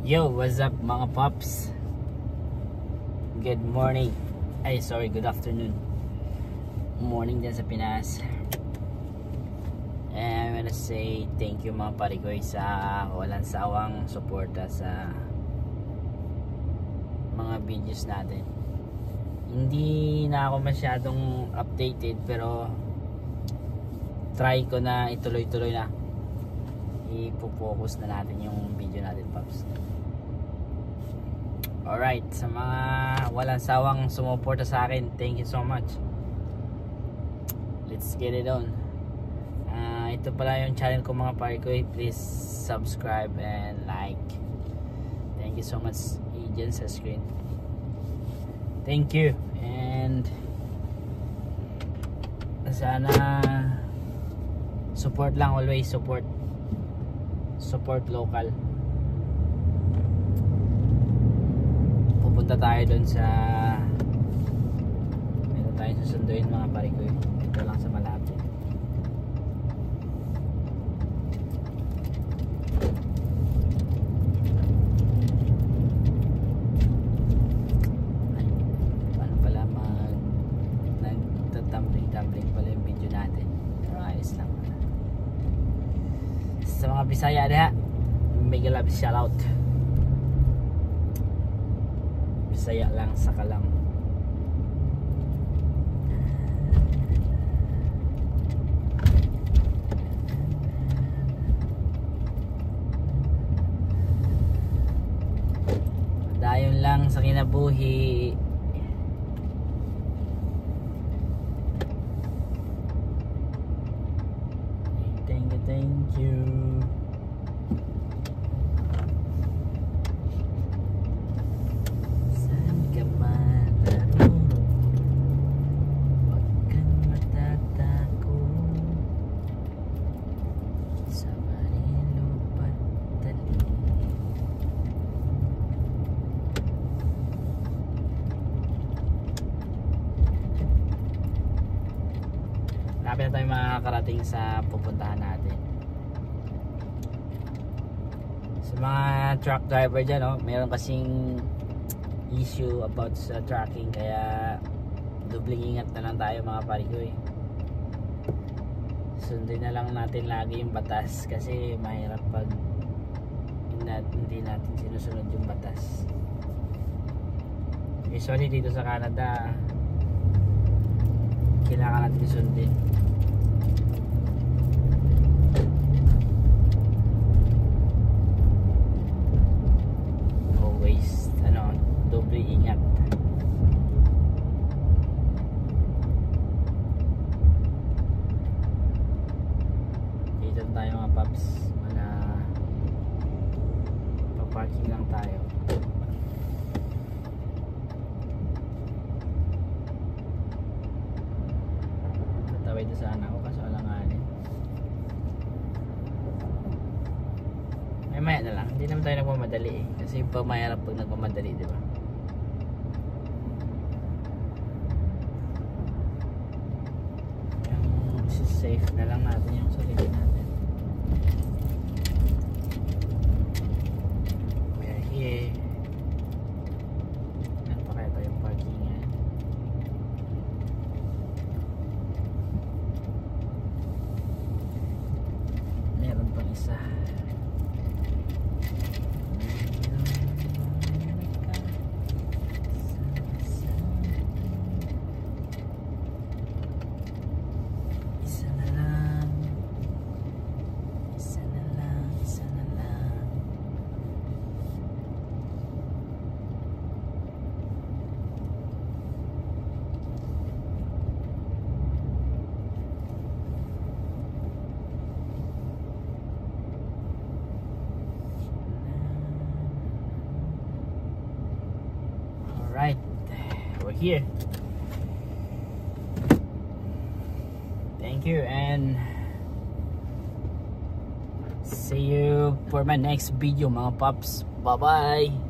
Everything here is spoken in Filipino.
Yo, what's up mga pops? Good morning. Ay, sorry, good afternoon. Morning din sa Pinas. And I wanna say thank you mga parikoy sa walang sawang suporta sa mga videos natin. Hindi na ako masyadong updated pero try ko na ituloy-tuloy na. Ipo-focus na natin yung video natin, pops. Alright, sa mga walang sawang sumuporta sa akin, thank you so much. Let's get it on. Ito pala yung channel ko mga parikoy. Please subscribe and like. Thank you so much dyan sa screen. Thank you. And sana support lang, always support local. Pupunta tayo doon sa meron tayong susunduin mga parikoy dito lang sa malapit. Paano pala nagtatumbling pala yung video natin, pero ayos lang. Sa mga Bisaya diha, mega love shoutout. Bisaya lang sa kalam. Dayon lang sa kinabuhi. Thank you. Saan ka man naroon, huwag kang matatakot. Sa marilo patali. Lapit na tayo makakarating sa pupuntahan natin. Sa mga truck driver dyan, oh, meron kasing issue about sa tracking, kaya dubling ingat na lang tayo mga parikoy. Sundin na lang natin lagi yung batas kasi mahirap pag hindi natin sinusunod yung batas. Usually dito sa Canada kailangan natin sundin. Always doble ingat. Dito tayo mga paps, pa-parking lang tayo. Tatawid na sana ako kaso alanganin. Maya na lang, hindi naman tayo nagmamadali eh. Kasi pamayarap pag nagmamadali, di ba? Safe na lang natin yung sarili natin. We're here. Ano pa kaya tayong parkingan? Meron pang isa. Alright, we're here. Thank you and see you for my next video mga pops. Bye bye.